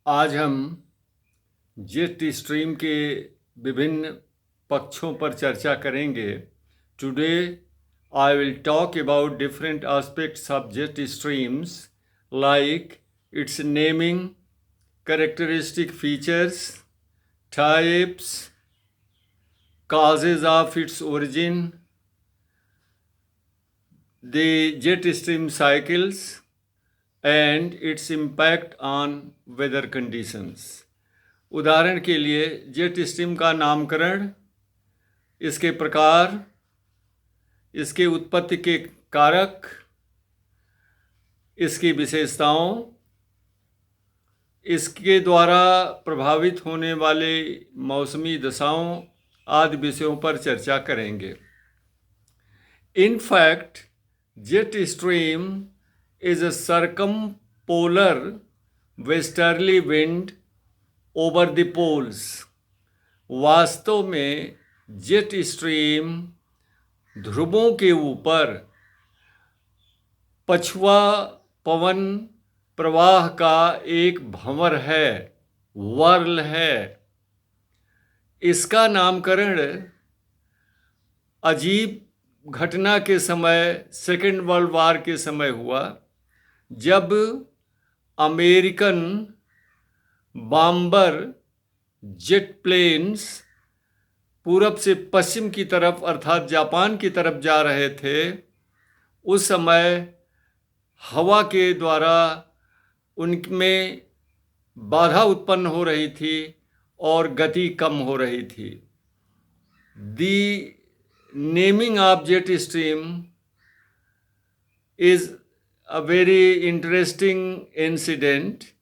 आज हम jet stream के विभिन्न पक्षों पर चर्चा करेंगे। Today I will talk about different aspects of jet streams like it's naming, characteristic features, types, causes of its origin, the jet stream cycles, and its impact on weather conditions. उदाहरण के लिए jet stream का नामकरण, इसके प्रकार, इसके उत्पत्ति के कारक, इसकी विशेषताओं, इसके द्वारा प्रभावित होने वाले मौसमी दशाओं आदि विषयों पर चर्चा करेंगे। In fact, jet stream is a circumpolar westerly wind over the poles. वास्तव में जेट स्ट्रीम ध्रुवों के ऊपर पछुआ पवन प्रवाह का एक भंवर है, वर्ल है। इसका नामकरण अजीब घटना के समय, सेकेंड वर्ल्ड वार के समय हुआ, जब अमेरिकन बॉम्बर जेट प्लेन्स पूरब से पश्चिम की तरफ अर्थात जापान की तरफ जा रहे थे। उस समय हवा के द्वारा उनमें बाधा उत्पन्न हो रही थी और गति कम हो रही थी। The naming of jet stream is a very interesting incident.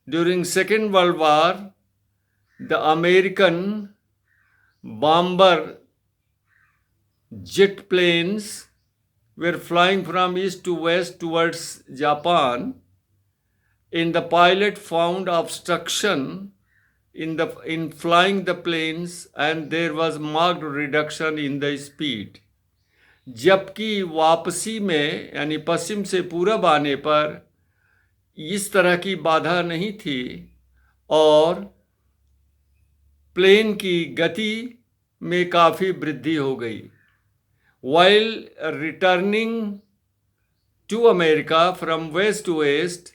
During Second World War, the American bomber jet planes were flying from east to west towards Japan, and the pilot found obstruction in flying the planes, and there was marked reduction in the speed. जबकि वापसी में यानी पश्चिम से पूरब आने पर इस तरह की बाधा नहीं थी और प्लेन की गति में काफ़ी वृद्धि हो गई। While returning to America from west to east,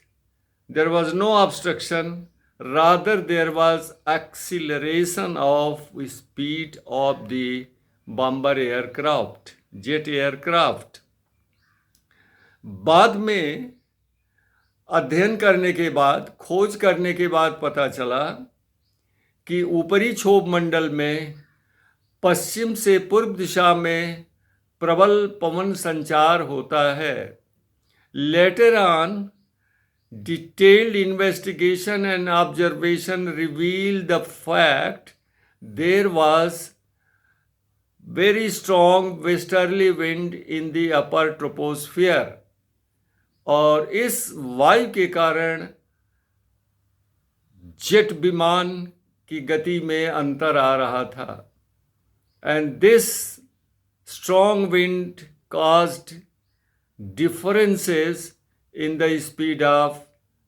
there was no obstruction, rather there was acceleration of speed of the bomber aircraft, jet aircraft. बाद में अध्ययन करने के बाद, खोज करने के बाद पता चला कि ऊपरी क्षोभ मंडल में पश्चिम से पूर्व दिशा में प्रबल पवन संचार होता है। Later on, detailed investigation and observation revealed the fact there was very strong westerly wind in the upper troposphere. और इस वायु के कारण जेट विमान की गति में अंतर आ रहा था। And this strong wind caused differences in the speed of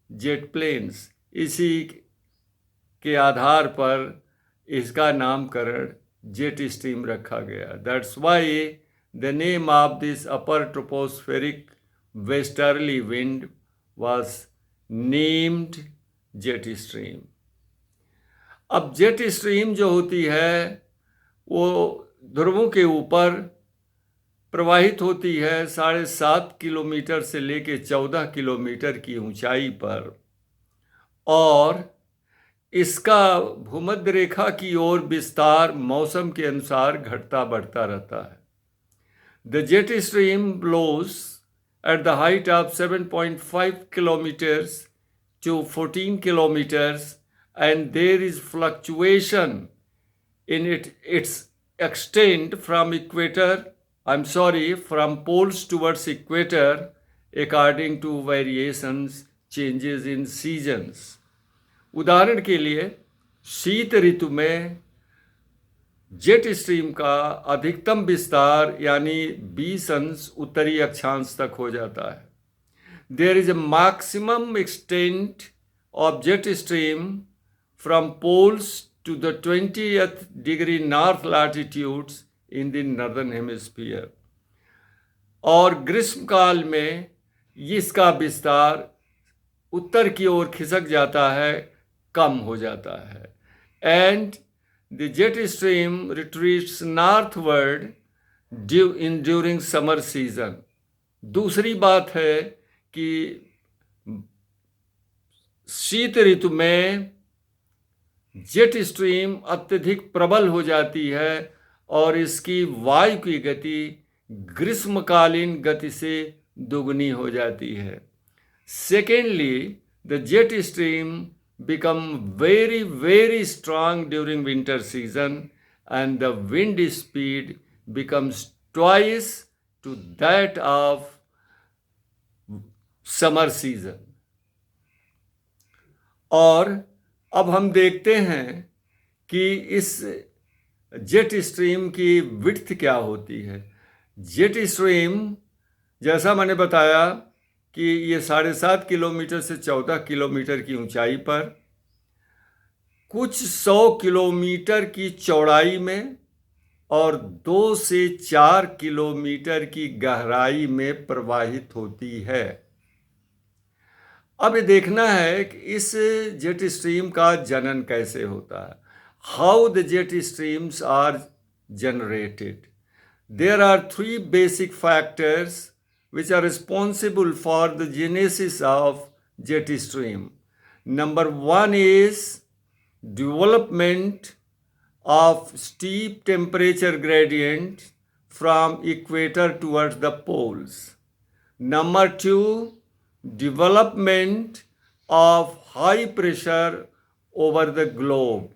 jet planes. इसी के आधार पर इसका नामकरण जेट स्ट्रीम रखा गया। That's why the name of this upper tropospheric westerly wind was named jet stream. अब जेट स्ट्रीम जो होती है वो ध्रुवों के ऊपर प्रवाहित होती है 7.5 किलोमीटर से लेकर 14 किलोमीटर की ऊंचाई पर, और इसका भूमध्य रेखा की ओर विस्तार मौसम के अनुसार घटता बढ़ता रहता है। The jet stream blows at the height of 7.5 kilometers to 14 kilometers, and there is fluctuation in its extent from from poles towards equator according to variations, changes in seasons. उदाहरण के लिए शीत ऋतु में जेट स्ट्रीम का अधिकतम विस्तार यानी 20 अंश उत्तरी अक्षांश तक हो जाता है। There is a maximum extent of jet stream from poles to the 20th degree north latitudes in the northern hemisphere. और ग्रीष्मकाल में इसका विस्तार उत्तर की ओर खिसक जाता है, कम हो जाता है। And the jet stream retreats northward during summer season. दूसरी बात है कि शीत ऋतु में जेट स्ट्रीम अत्यधिक प्रबल हो जाती है और इसकी वायु की गति ग्रीष्मकालीन गति से दुगनी हो जाती है। Secondly, the jet stream become very very strong during winter season and the wind speed becomes twice to that of summer season. और अब हम देखते हैं कि इस जेट स्ट्रीम की विड्थ क्या होती है। जेट स्ट्रीम, जैसा मैंने बताया कि ये 7.5 किलोमीटर से 14 किलोमीटर की ऊंचाई पर कुछ 100 किलोमीटर की चौड़ाई में और 2 से 4 किलोमीटर की गहराई में प्रवाहित होती है। अब ये देखना है कि इस जेट स्ट्रीम का जनन कैसे होता है। How the jet streams are generated. There are 3 basic factors which are responsible for the genesis of jet stream. Number 1 is development of steep temperature gradient from equator towards the poles. Number 2, development of high pressure over the globe.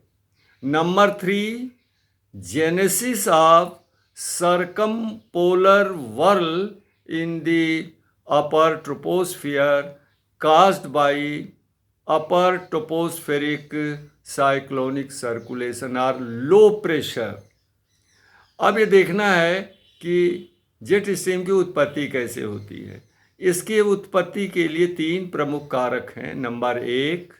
Number 3, genesis of circumpolar whirl in the upper troposphere caused by upper tropospheric cyclonic circulation or low pressure. अब ये देखना है कि jet stream की उत्पत्ति कैसे होती है। इसकी उत्पत्ति के लिए 3 प्रमुख कारक हैं। नंबर 1,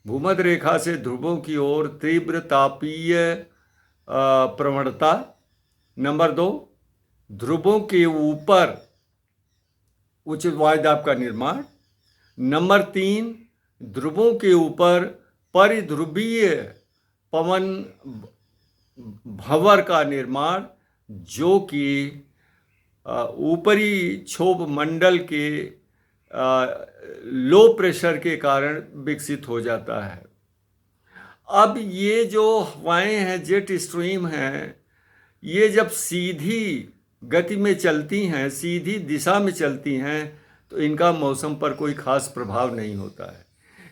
भूमध्य रेखा से ध्रुवों की ओर तीव्र तापीय प्रवणता। नंबर 2, ध्रुवों के ऊपर उच्च वायुदाब का निर्माण। नंबर 3, ध्रुवों के ऊपर परिध्रुवीय पवन भंवर का निर्माण, जो कि ऊपरी क्षोभ मंडल के लो प्रेशर के कारण विकसित हो जाता है। अब ये जो हवाएं हैं, जेट स्ट्रीम हैं, ये जब सीधी गति में चलती हैं, सीधी दिशा में चलती हैं, तो इनका मौसम पर कोई खास प्रभाव नहीं होता है।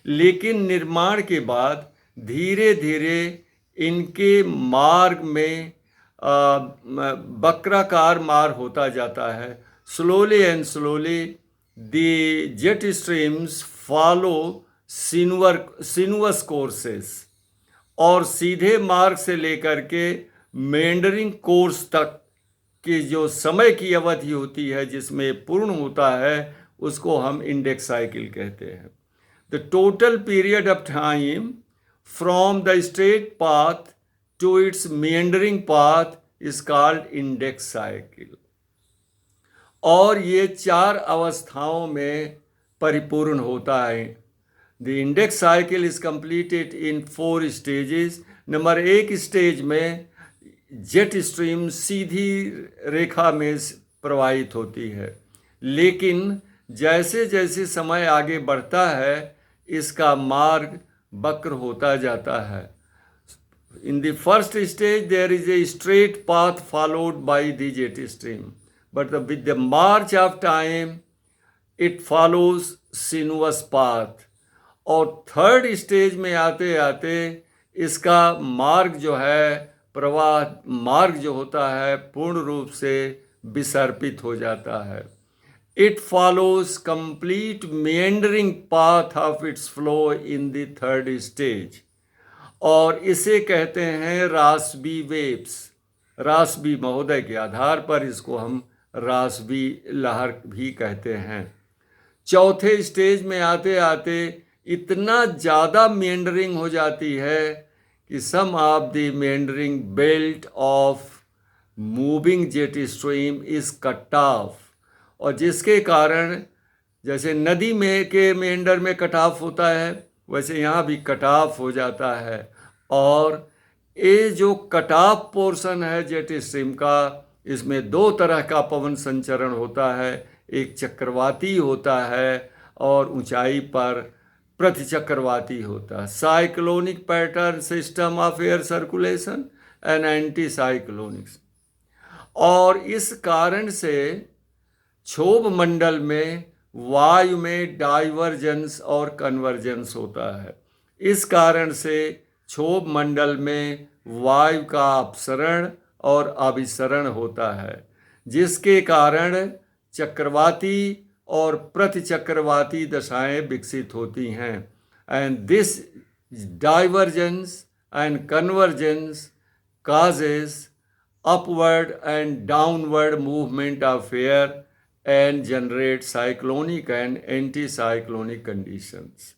लेकिन निर्माण के बाद धीरे धीरे इनके मार्ग में वक्राकार मार्ग होता जाता है। Slowly and slowly the jet streams follow sinuous courses, और सीधे मार्ग से लेकर के मेंडरिंग कोर्स तक की जो समय की अवधि होती है जिसमें पूर्ण होता है, उसको हम इंडेक्स साइकिल कहते हैं। The total period of time from the straight path to its meandering path is called index cycle. और ये 4 अवस्थाओं में परिपूर्ण होता है। The index cycle is completed in 4 stages. Number 1 stage में जेट स्ट्रीम सीधी रेखा में प्रवाहित होती है, लेकिन जैसे जैसे समय आगे बढ़ता है इसका मार्ग वक्र होता जाता है। In the first stage there is a straight path followed by the jet stream, but with the march of time it follows sinuous path। और 3rd स्टेज में आते आते इसका मार्ग जो है, प्रवाह मार्ग जो होता है, पूर्ण रूप से विसर्पित हो जाता है। It follows complete meandering path of its flow in the 3rd stage, और इसे कहते हैं रासबी वेव्स। रासबी महोदय के आधार पर इसको हम रासबी लहर भी कहते हैं। 4थे स्टेज में आते आते इतना ज़्यादा मेंडरिंग हो जाती है कि some of the meandering belt of moving jet stream is cut off, और जिसके कारण जैसे नदी में के मेंडर में कट ऑफ होता है वैसे यहाँ भी कट ऑफ हो जाता है। और ये जो कट ऑफ पोर्शन है जेट स्ट्रीम का, इसमें दो तरह का पवन संचरण होता है, एक चक्रवाती होता है और ऊंचाई पर प्रतिचक्रवाती होता है। Cyclonic pattern system of air circulation and anti cyclonic. और इस कारण से क्षोभ मंडल में वायु में डाइवर्जेंस और कन्वर्जेंस होता है। इस कारण से क्षोभ मंडल में वायु का अपसरण और अभिसरण होता है, जिसके कारण चक्रवाती और प्रतिचक्रवाती दशाएं विकसित होती हैं। And this divergence and convergence causes upward and downward movement of air and generate cyclonic and anticyclonic conditions.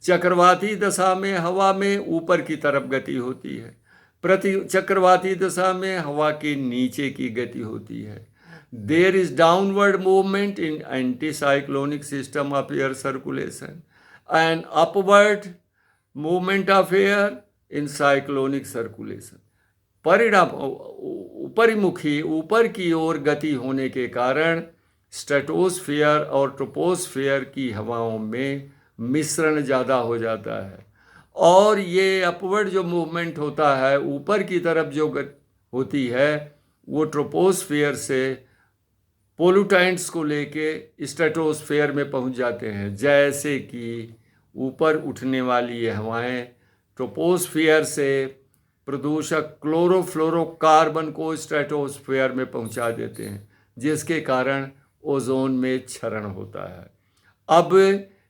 चक्रवाती दशा में हवा में ऊपर की तरफ गति होती है, प्रति चक्रवाती दशा में हवा के नीचे की गति होती है। There is downward movement in anticyclonic system of air circulation and upward movement of air in cyclonic circulation. परिणाम ऊपरीमुखी ऊपर की ओर गति होने के कारण स्ट्रेटोस्फीयर और ट्रोपोस्फीयर की हवाओं में मिश्रण ज़्यादा हो जाता है, और ये अपवर्ड जो मूवमेंट होता है ऊपर की तरफ जो होती है वो ट्रोपोस्फीयर से पोल्यूटेंट्स को लेके स्ट्रेटोस्फीयर में पहुंच जाते हैं। जैसे कि ऊपर उठने वाली ये हवाएं ट्रोपोस्फीयर से प्रदूषक क्लोरोफ्लोरोकार्बन को स्ट्रेटोस्फीयर में पहुंचा देते हैं, जिसके कारण ओजोन में क्षरण होता है। अब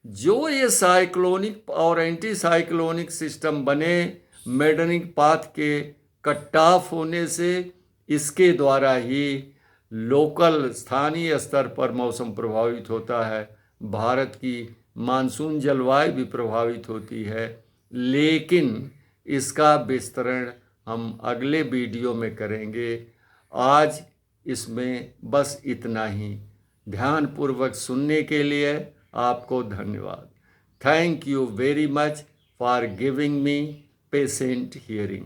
जो ये साइक्लोनिक और एंटी साइक्लोनिक सिस्टम बने मेंडरिंग पाथ के कट ऑफ होने से, इसके द्वारा ही लोकल स्थानीय स्तर पर मौसम प्रभावित होता है, भारत की मानसून जलवायु भी प्रभावित होती है। लेकिन इसका विस्तरण हम अगले वीडियो में करेंगे। आज इसमें बस इतना ही। ध्यानपूर्वक सुनने के लिए आपको धन्यवाद। Thank you very much for giving me patient hearing.